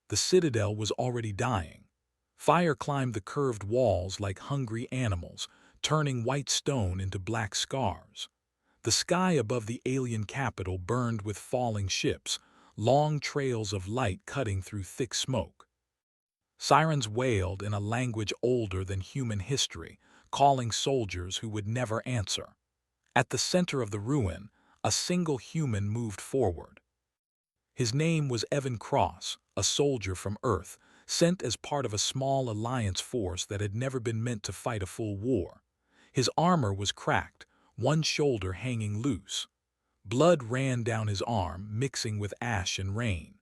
The citadel was already dying. Fire climbed the curved walls like hungry animals, turning white stone into black scars. The sky above the alien capital burned with falling ships, long trails of light cutting through thick smoke. Sirens wailed in a language older than human history, calling soldiers who would never answer. At the center of the ruin, a single human moved forward. His name was Evan Cross, a soldier from Earth, sent as part of a small alliance force that had never been meant to fight a full war. His armor was cracked, one shoulder hanging loose. Blood ran down his arm, mixing with ash and rain.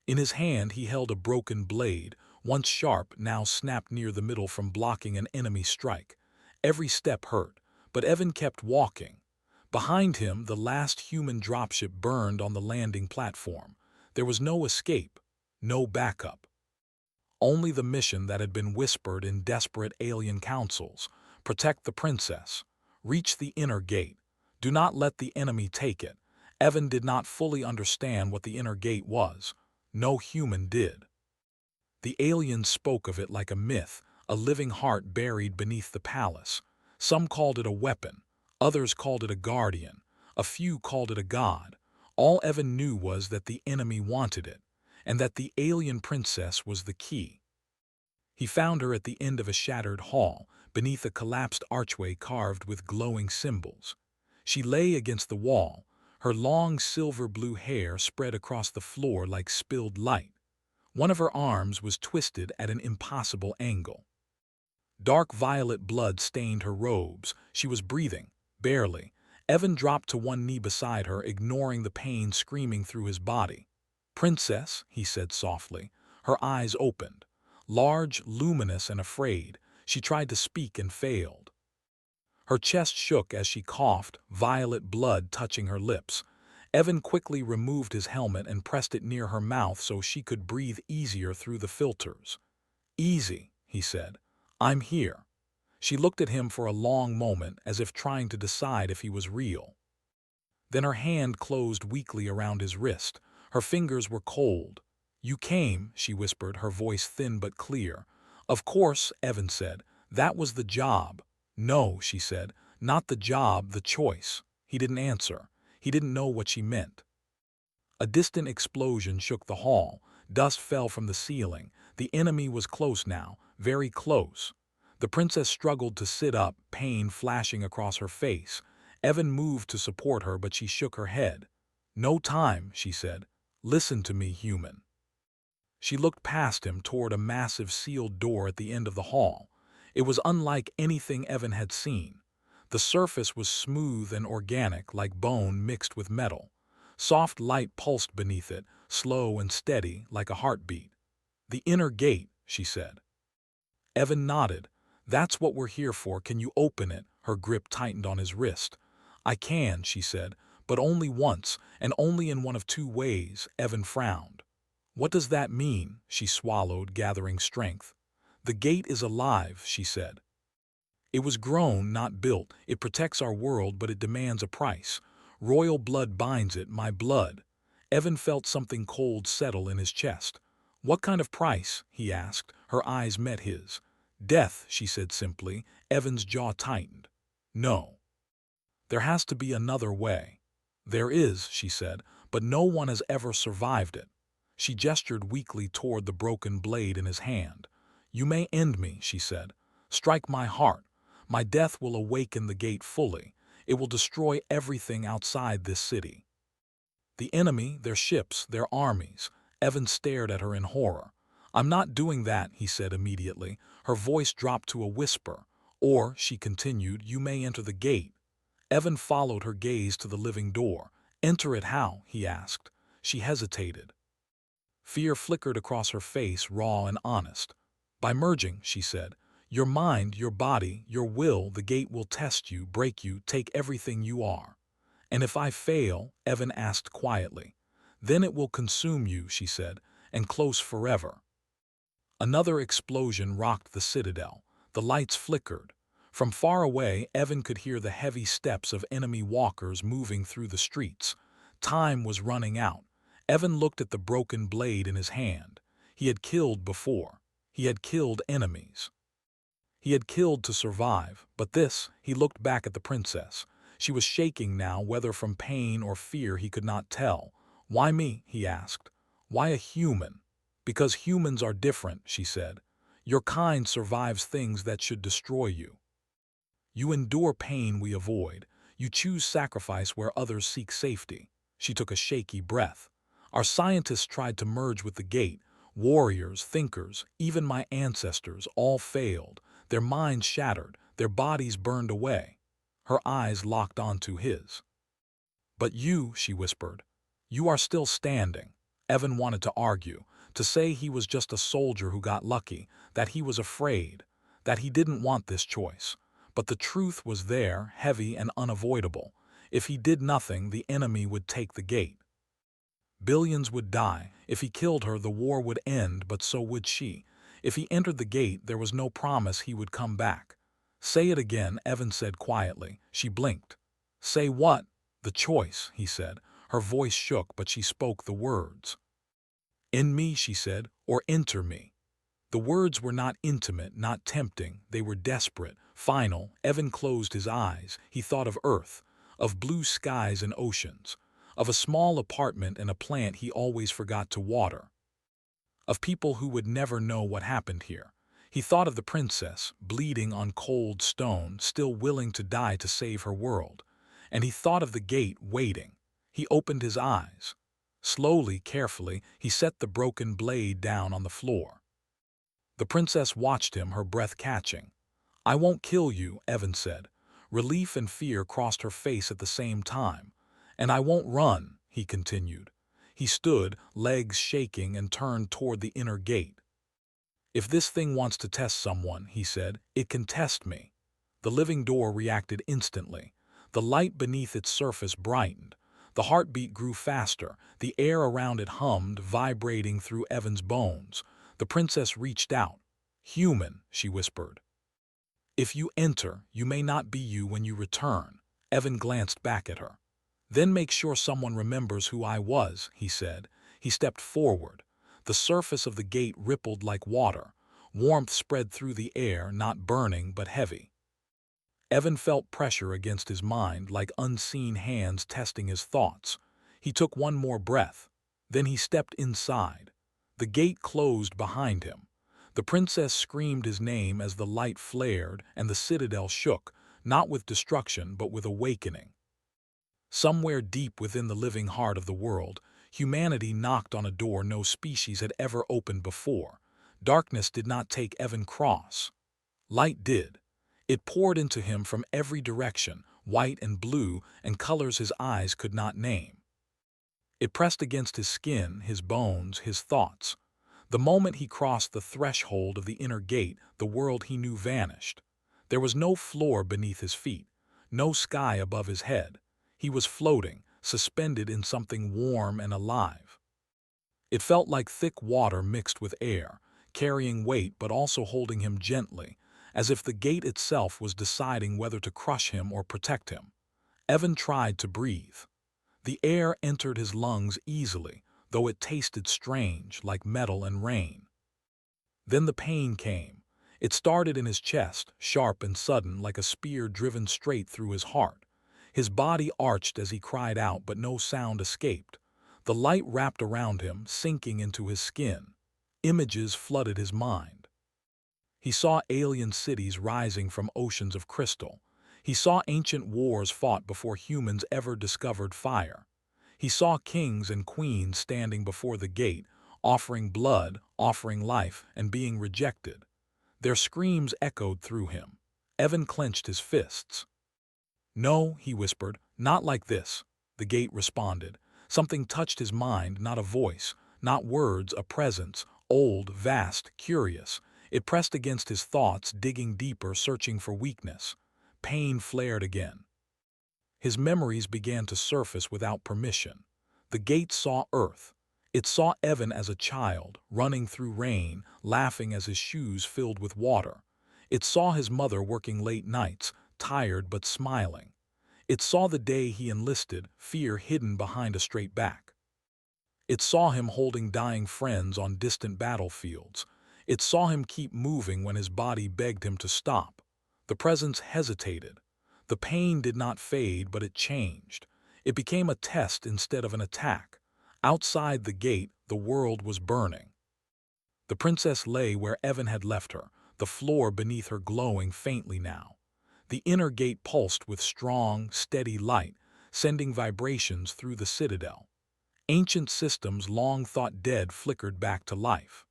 In his hand he held a broken blade, once sharp, now snapped near the middle from blocking an enemy strike. Every step hurt, but Evan kept walking. Behind him, the last human dropship burned on the landing platform. There was no escape, no backup. Only the mission that had been whispered in desperate alien councils: protect the princess, reach the inner gate, do not let the enemy take it. Evan did not fully understand what the inner gate was. No human did. The aliens spoke of it like a myth, a living heart buried beneath the palace. Some called it a weapon, others called it a guardian, a few called it a god. All Evan knew was that the enemy wanted it, and that the alien princess was the key. He found her at the end of a shattered hall, beneath a collapsed archway carved with glowing symbols. She lay against the wall, her long silver-blue hair spread across the floor like spilled light. One of her arms was twisted at an impossible angle. Dark violet blood stained her robes. She was breathing, barely. Evan dropped to one knee beside her, ignoring the pain screaming through his body. "Princess," he said softly. Her eyes opened. Large, luminous, and afraid, she tried to speak and failed. Her chest shook as she coughed, violet blood touching her lips. Evan quickly removed his helmet and pressed it near her mouth so she could breathe easier through the filters. "Easy," he said. "I'm here." She looked at him for a long moment, as if trying to decide if he was real. Then her hand closed weakly around his wrist. Her fingers were cold. "You came," she whispered, her voice thin but clear. "Of course," Evan said. "That was the job." "No," she said. "Not the job, the choice." He didn't answer. He didn't know what she meant. A distant explosion shook the hall. Dust fell from the ceiling. The enemy was close now, very close. The princess struggled to sit up, pain flashing across her face. Evan moved to support her, but she shook her head. "No time," she said. "Listen to me, human." She looked past him toward a massive sealed door at the end of the hall. It was unlike anything Evan had seen. The surface was smooth and organic, like bone mixed with metal. Soft light pulsed beneath it, slow and steady, like a heartbeat. "The inner gate," she said. Evan nodded. "That's what we're here for. Can you open it?" Her grip tightened on his wrist. "I can," she said, "but only once, and only in one of two ways." Evan frowned. "What does that mean?" She swallowed, gathering strength. "The gate is alive," she said. "It was grown, not built. It protects our world, but it demands a price. Royal blood binds it, my blood." Evan felt something cold settle in his chest. "What kind of price?" he asked. Her eyes met his. "Death," she said simply. Evan's jaw tightened. "No. There has to be another way." "There is," she said, "but no one has ever survived it." She gestured weakly toward the broken blade in his hand. "You may end me," she said. "Strike my heart. My death will awaken the gate fully. It will destroy everything outside this city." "The enemy, their ships, their armies." Evan stared at her in horror. "I'm not doing that," he said immediately. Her voice dropped to a whisper. "Or," she continued, "you may enter the gate." Evan followed her gaze to the living door. "Enter it how?" he asked. She hesitated. Fear flickered across her face, raw and honest. "By merging," she said. "Your mind, your body, your will. The gate will test you, break you, take everything you are." "And if I fail?" Evan asked quietly. "Then it will consume you," she said, "and close forever." Another explosion rocked the citadel. The lights flickered. From far away, Evan could hear the heavy steps of enemy walkers moving through the streets. Time was running out. Evan looked at the broken blade in his hand. He had killed before. He had killed enemies. He had killed to survive, but this, he looked back at the princess. She was shaking now, whether from pain or fear he could not tell. "Why me?" he asked. "Why a human?" "Because humans are different," she said. "Your kind survives things that should destroy you. You endure pain we avoid. You choose sacrifice where others seek safety." She took a shaky breath. "Our scientists tried to merge with the gate. Warriors, thinkers, even my ancestors, all failed. Their minds shattered, their bodies burned away." Her eyes locked onto his. "But you," she whispered, "you are still standing." Evan wanted to argue, to say he was just a soldier who got lucky, that he was afraid, that he didn't want this choice. But the truth was there, heavy and unavoidable. If he did nothing, the enemy would take the gate. Billions would die. If he killed her, the war would end, but so would she. If he entered the gate, there was no promise he would come back. "Say it again," Evan said quietly. She blinked. "Say what?" "The choice," he said. Her voice shook, but she spoke the words. "In me," she said, "or enter me." The words were not intimate, not tempting. They were desperate, final. Evan closed his eyes. He thought of Earth, of blue skies and oceans, of a small apartment and a plant he always forgot to water, of people who would never know what happened here. He thought of the princess, bleeding on cold stone, still willing to die to save her world. And he thought of the gate, waiting. He opened his eyes. Slowly, carefully, he set the broken blade down on the floor. The princess watched him, her breath catching. "I won't kill you," Evan said. Relief and fear crossed her face at the same time. "And I won't run," he continued. He stood, legs shaking, and turned toward the inner gate. "If this thing wants to test someone," he said, "it can test me." The living door reacted instantly. The light beneath its surface brightened. The heartbeat grew faster. The air around it hummed, vibrating through Evan's bones. The princess reached out. "Human," she whispered. "If you enter, you may not be you when you return." Evan glanced back at her. "Then make sure someone remembers who I was," he said. He stepped forward. The surface of the gate rippled like water. Warmth spread through the air, not burning but heavy. Evan felt pressure against his mind, like unseen hands testing his thoughts. He took one more breath. Then he stepped inside. The gate closed behind him. The princess screamed his name as the light flared and the citadel shook, not with destruction but with awakening. Somewhere deep within the living heart of the world, humanity knocked on a door no species had ever opened before. Darkness did not take Evan Cross. Light did. It poured into him from every direction, white and blue, and colors his eyes could not name. It pressed against his skin, his bones, his thoughts. The moment he crossed the threshold of the inner gate, the world he knew vanished. There was no floor beneath his feet, no sky above his head. He was floating, suspended in something warm and alive. It felt like thick water mixed with air, carrying weight but also holding him gently, as if the gate itself was deciding whether to crush him or protect him. Evan tried to breathe. The air entered his lungs easily, though it tasted strange, like metal and rain. Then the pain came. It started in his chest, sharp and sudden, like a spear driven straight through his heart. His body arched as he cried out, but no sound escaped. The light wrapped around him, sinking into his skin. Images flooded his mind. He saw alien cities rising from oceans of crystal. He saw ancient wars fought before humans ever discovered fire. He saw kings and queens standing before the gate, offering blood, offering life, and being rejected. Their screams echoed through him. Evan clenched his fists. "No," he whispered, "not like this." The gate responded. Something touched his mind, not a voice, not words, a presence, old, vast, curious. It pressed against his thoughts, digging deeper, searching for weakness. Pain flared again. His memories began to surface without permission. The gate saw Earth. It saw Evan as a child, running through rain, laughing as his shoes filled with water. It saw his mother working late nights, tired but smiling. It saw the day he enlisted, fear hidden behind a straight back. It saw him holding dying friends on distant battlefields. It saw him keep moving when his body begged him to stop. The presence hesitated. The pain did not fade, but it changed. It became a test instead of an attack. Outside the gate, the world was burning. The princess lay where Evan had left her, the floor beneath her glowing faintly now. The inner gate pulsed with strong, steady light, sending vibrations through the citadel. Ancient systems long thought dead flickered back to life.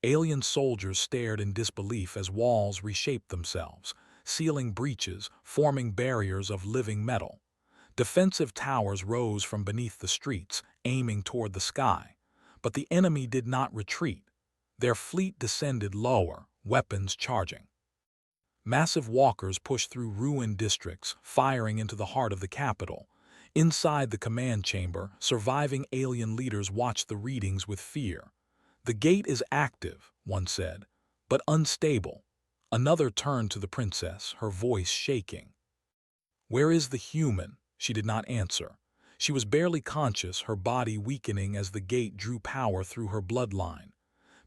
Alien soldiers stared in disbelief as walls reshaped themselves, sealing breaches, forming barriers of living metal. Defensive towers rose from beneath the streets, aiming toward the sky. But the enemy did not retreat. Their fleet descended lower, weapons charging. Massive walkers pushed through ruined districts, firing into the heart of the capital. Inside the command chamber, surviving alien leaders watched the readings with fear. "The gate is active," one said, "but unstable." Another turned to the princess, her voice shaking. "Where is the human?" She did not answer. She was barely conscious, her body weakening as the gate drew power through her bloodline.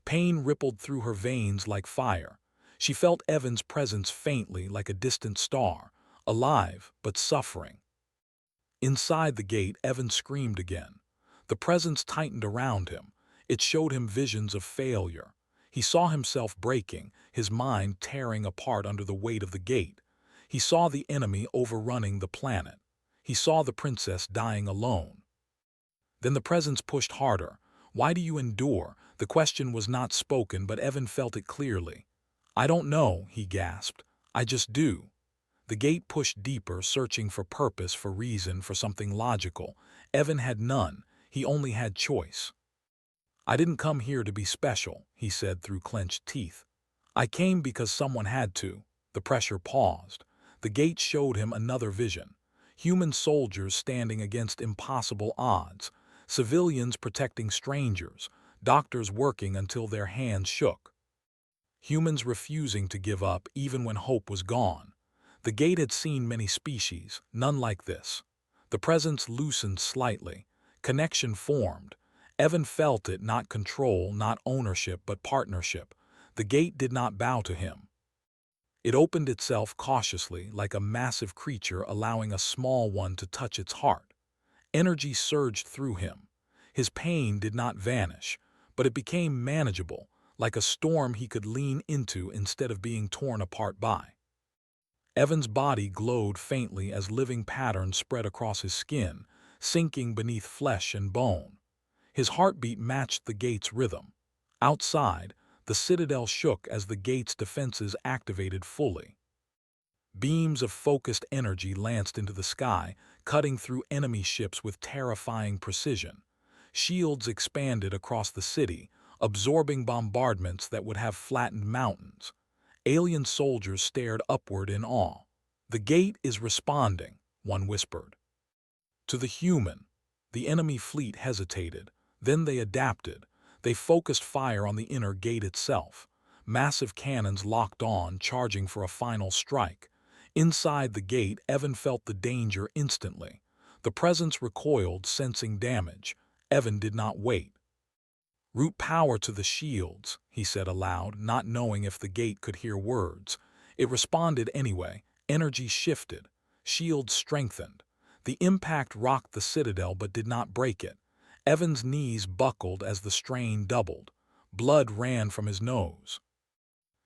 Pain rippled through her veins like fire. She felt Evan's presence faintly, like a distant star, alive but suffering. Inside the gate, Evan screamed again. The presence tightened around him. It showed him visions of failure. He saw himself breaking, his mind tearing apart under the weight of the gate. He saw the enemy overrunning the planet. He saw the princess dying alone. Then the presence pushed harder. "Why do you endure?" The question was not spoken, but Evan felt it clearly. "I don't know," he gasped. "I just do." The gate pushed deeper, searching for purpose, for reason, for something logical. Evan had none. He only had choice. "I didn't come here to be special," he said through clenched teeth. "I came because someone had to." The pressure paused. The gate showed him another vision. Human soldiers standing against impossible odds. Civilians protecting strangers. Doctors working until their hands shook. Humans refusing to give up even when hope was gone. The gate had seen many species, none like this. The presence loosened slightly. Connection formed. Evan felt it, not control, not ownership, but partnership. The gate did not bow to him. It opened itself cautiously, like a massive creature allowing a small one to touch its heart. Energy surged through him. His pain did not vanish, but it became manageable, like a storm he could lean into instead of being torn apart by. Evan's body glowed faintly as living patterns spread across his skin, sinking beneath flesh and bone. His heartbeat matched the gate's rhythm. Outside, the citadel shook as the gate's defenses activated fully. Beams of focused energy lanced into the sky, cutting through enemy ships with terrifying precision. Shields expanded across the city, absorbing bombardments that would have flattened mountains. Alien soldiers stared upward in awe. "The gate is responding," one whispered. To the human, the enemy fleet hesitated. Then they adapted. They focused fire on the inner gate itself. Massive cannons locked on, charging for a final strike. Inside the gate, Evan felt the danger instantly. The presence recoiled, sensing damage. Evan did not wait. "Route power to the shields," he said aloud, not knowing if the gate could hear words. It responded anyway. Energy shifted. Shields strengthened. The impact rocked the citadel but did not break it. Evan's knees buckled as the strain doubled. Blood ran from his nose.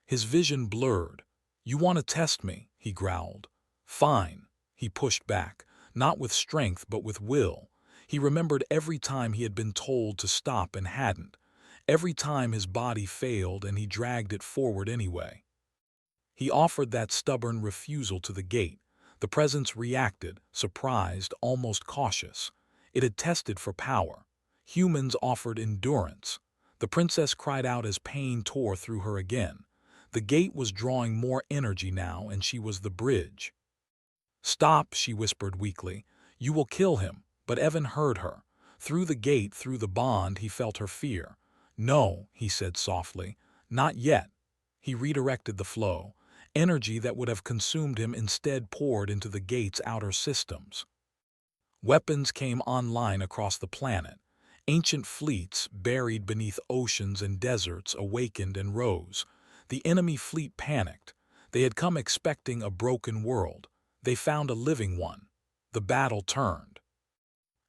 His vision blurred. "You want to test me?" he growled. "Fine." He pushed back, not with strength but with will. He remembered every time he had been told to stop and hadn't. Every time his body failed and he dragged it forward anyway. He offered that stubborn refusal to the gate. The presence reacted, surprised, almost cautious. It had tested for power. Humans offered endurance. The princess cried out as pain tore through her again. The gate was drawing more energy now, and she was the bridge. "Stop," she whispered weakly. "You will kill him." But Evan heard her. Through the gate, through the bond, he felt her fear. "No," he said softly. "Not yet." He redirected the flow. Energy that would have consumed him instead poured into the gate's outer systems. Weapons came online across the planet. Ancient fleets, buried beneath oceans and deserts, awakened and rose. The enemy fleet panicked. They had come expecting a broken world. They found a living one. The battle turned.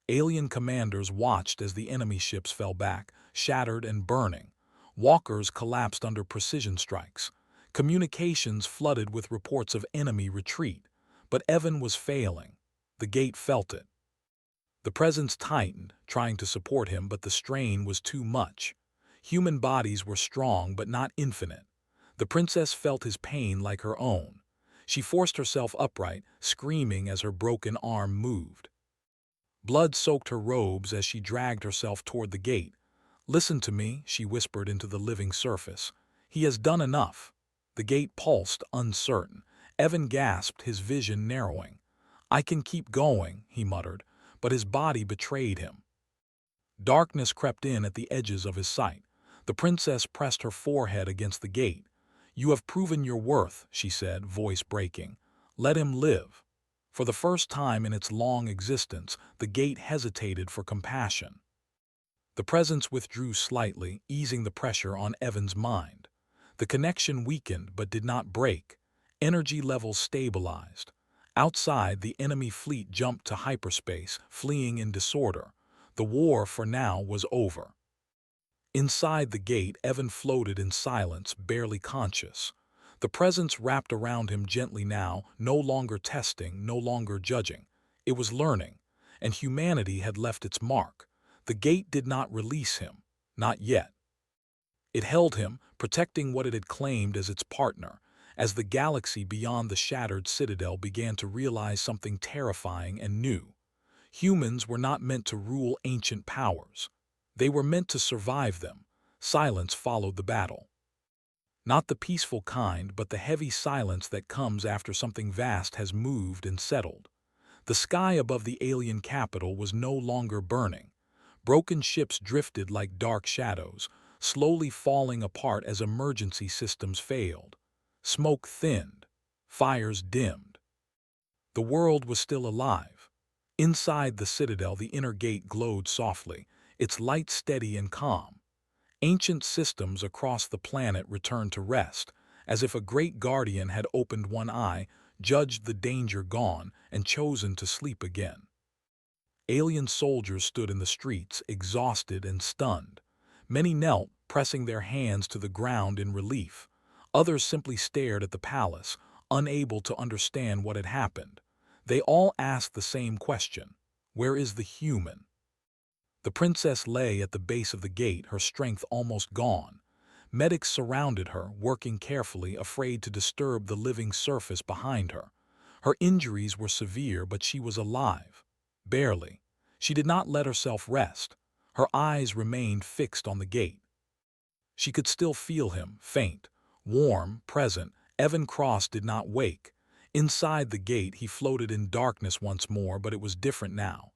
Alien commanders watched as the enemy ships fell back, shattered and burning. Walkers collapsed under precision strikes. Communications flooded with reports of enemy retreat. But Evan was failing. The gate felt it. The presence tightened, trying to support him, but the strain was too much. Human bodies were strong but not infinite. The princess felt his pain like her own. She forced herself upright, screaming as her broken arm moved. Blood soaked her robes as she dragged herself toward the gate. "Listen to me," she whispered into the living surface. "He has done enough." The gate pulsed, uncertain. Evan gasped, his vision narrowing. "I can keep going," he muttered, but his body betrayed him. Darkness crept in at the edges of his sight. The princess pressed her forehead against the gate. "You have proven your worth," she said, voice breaking. "Let him live." For the first time in its long existence, the gate hesitated for compassion. The presence withdrew slightly, easing the pressure on Evan's mind. The connection weakened but did not break. Energy levels stabilized. Outside, the enemy fleet jumped to hyperspace, fleeing in disorder. The war, for now, was over. Inside the gate, Evan floated in silence, barely conscious. The presence wrapped around him gently now, no longer testing, no longer judging. It was learning, and humanity had left its mark. The gate did not release him, not yet. It held him, protecting what it had claimed as its partner. As the galaxy beyond the shattered citadel began to realize something terrifying and new. Humans were not meant to rule ancient powers. They were meant to survive them. Silence followed the battle. Not the peaceful kind, but the heavy silence that comes after something vast has moved and settled. The sky above the alien capital was no longer burning. Broken ships drifted like dark shadows, slowly falling apart as emergency systems failed. Smoke thinned. Fires dimmed. The world was still alive. Inside the citadel, the inner gate glowed softly, its light steady and calm. Ancient systems across the planet returned to rest, as if a great guardian had opened one eye, judged the danger gone, and chosen to sleep again. Alien soldiers stood in the streets, exhausted and stunned. Many knelt, pressing their hands to the ground in relief. Others simply stared at the palace, unable to understand what had happened. They all asked the same question: where is the human? The princess lay at the base of the gate, her strength almost gone. Medics surrounded her, working carefully, afraid to disturb the living surface behind her. Her injuries were severe, but she was alive. Barely. She did not let herself rest. Her eyes remained fixed on the gate. She could still feel him, faint, warm, present. Evan Cross did not wake. Inside the gate, he floated in darkness once more, but it was different now.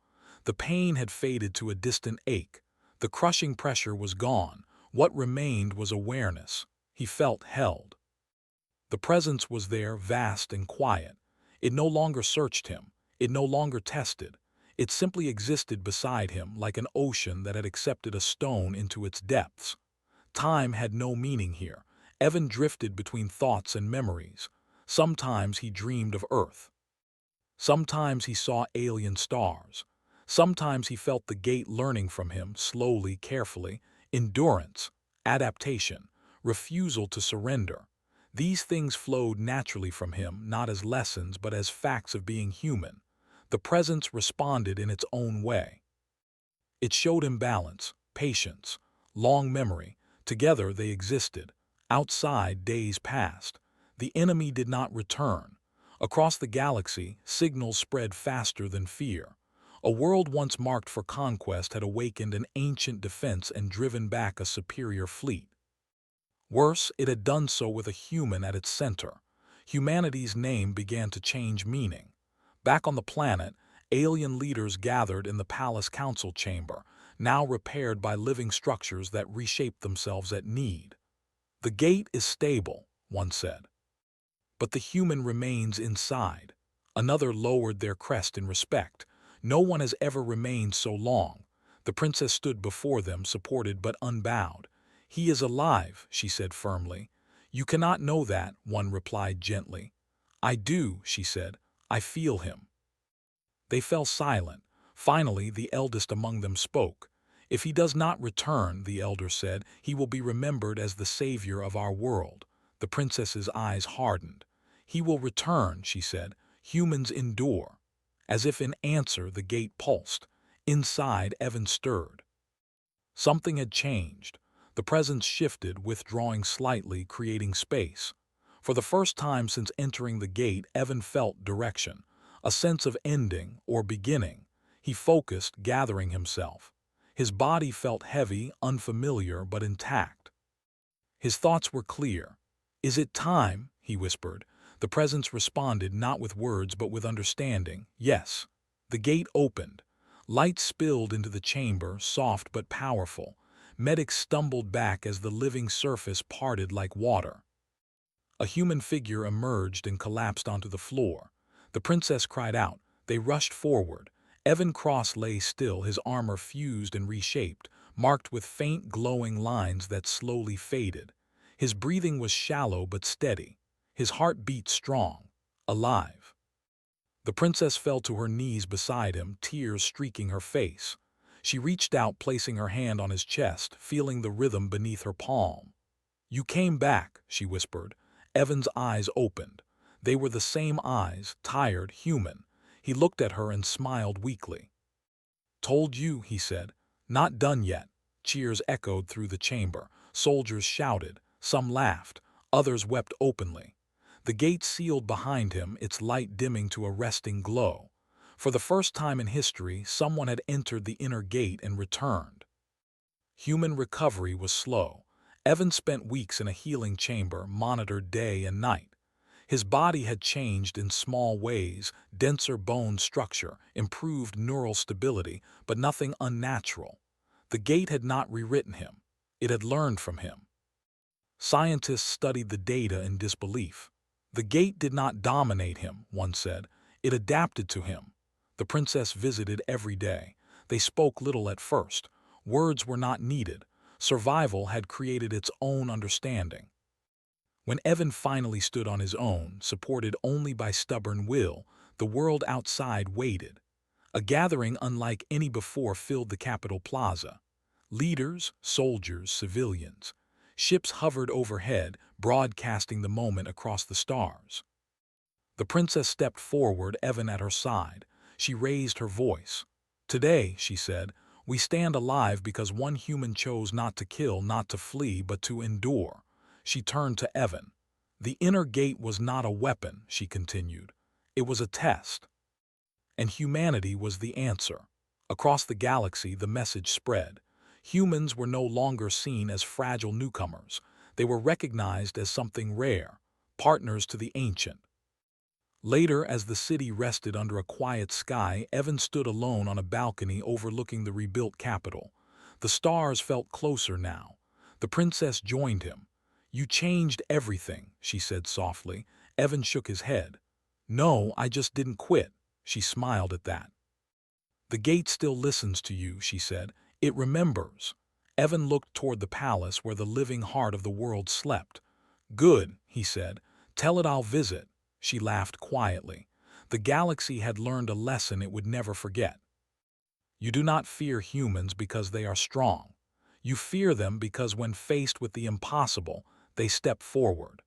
The pain had faded to a distant ache. The crushing pressure was gone. What remained was awareness. He felt held. The presence was there, vast and quiet. It no longer searched him. It no longer tested. It simply existed beside him, like an ocean that had accepted a stone into its depths. Time had no meaning here. Evan drifted between thoughts and memories. Sometimes he dreamed of Earth. Sometimes he saw alien stars. Sometimes he felt the gate learning from him, slowly, carefully. Endurance, adaptation, refusal to surrender. These things flowed naturally from him, not as lessons, but as facts of being human. The presence responded in its own way. It showed him balance, patience, long memory. Together they existed. Outside, days passed. The enemy did not return. Across the galaxy, signals spread faster than fear. A world once marked for conquest had awakened an ancient defense and driven back a superior fleet. Worse, it had done so with a human at its center. Humanity's name began to change meaning. Back on the planet, alien leaders gathered in the palace council chamber, now repaired by living structures that reshaped themselves at need. "The gate is stable," one said. "But the human remains inside." Another lowered their crest in respect. "No one has ever remained so long." The The princess stood before them, supported but unbowed. "He is alive," she said firmly. "You cannot know that," one replied gently. "I do," she said. "I feel him." They fell silent. Finally, the eldest among them spoke. "If he does not return," the elder said, "he will be remembered as the savior of our world." The princess's eyes hardened. "He will return," she said. "Humans endure." As if in answer, the gate pulsed. Inside, Evan stirred. Something had changed. The presence shifted, withdrawing slightly, creating space. For the first time since entering the gate, Evan felt direction, a sense of ending or beginning. He focused, gathering himself. His body felt heavy, unfamiliar, but intact. His thoughts were clear. "Is it time?" he whispered. The presence responded not with words but with understanding. "Yes." The gate opened. Light spilled into the chamber, soft but powerful. Medics stumbled back as the living surface parted like water. A human figure emerged and collapsed onto the floor. The princess cried out. They rushed forward. Evan Cross lay still, his armor fused and reshaped, marked with faint glowing lines that slowly faded. His breathing was shallow but steady. His heart beat strong, alive. The princess fell to her knees beside him, tears streaking her face. She reached out, placing her hand on his chest, feeling the rhythm beneath her palm. "You came back," she whispered. Evan's eyes opened. They were the same eyes, tired, human. He looked at her and smiled weakly. "Told you," he said. "Not done yet." Cheers echoed through the chamber. Soldiers shouted. Some laughed. Others wept openly. The gate sealed behind him, its light dimming to a resting glow. For the first time in history, someone had entered the inner gate and returned. Human recovery was slow. Evan spent weeks in a healing chamber, monitored day and night. His body had changed in small ways, denser bone structure, improved neural stability, but nothing unnatural. The gate had not rewritten him. It had learned from him. Scientists studied the data in disbelief. The gate did not dominate him, one said. It adapted to him. The princess visited every day. They spoke little at first. Words were not needed. Survival had created its own understanding. When Evan finally stood on his own, supported only by stubborn will, the world outside waited. A gathering unlike any before filled the Capitol Plaza. Leaders, soldiers, civilians. Ships hovered overhead, broadcasting the moment across the stars. The princess stepped forward, Evan at her side. She raised her voice. "Today," she said, "we stand alive because one human chose not to kill, not to flee, but to endure." She turned to Evan. "The inner gate was not a weapon," she continued. "It was a test. And humanity was the answer." Across the galaxy, the message spread. Humans were no longer seen as fragile newcomers. They were recognized as something rare, partners to the ancient. Later, as the city rested under a quiet sky, Evan stood alone on a balcony overlooking the rebuilt capital. The stars felt closer now. The princess joined him. "You changed everything," she said softly. Evan shook his head. "No, I just didn't quit." She smiled at that. "The gate still listens to you," she said. "It remembers." Evan looked toward the palace where the living heart of the world slept. "Good," he said. "Tell it I'll visit." She laughed quietly. The galaxy had learned a lesson it would never forget. You do not fear humans because they are strong. You fear them because when faced with the impossible, they step forward.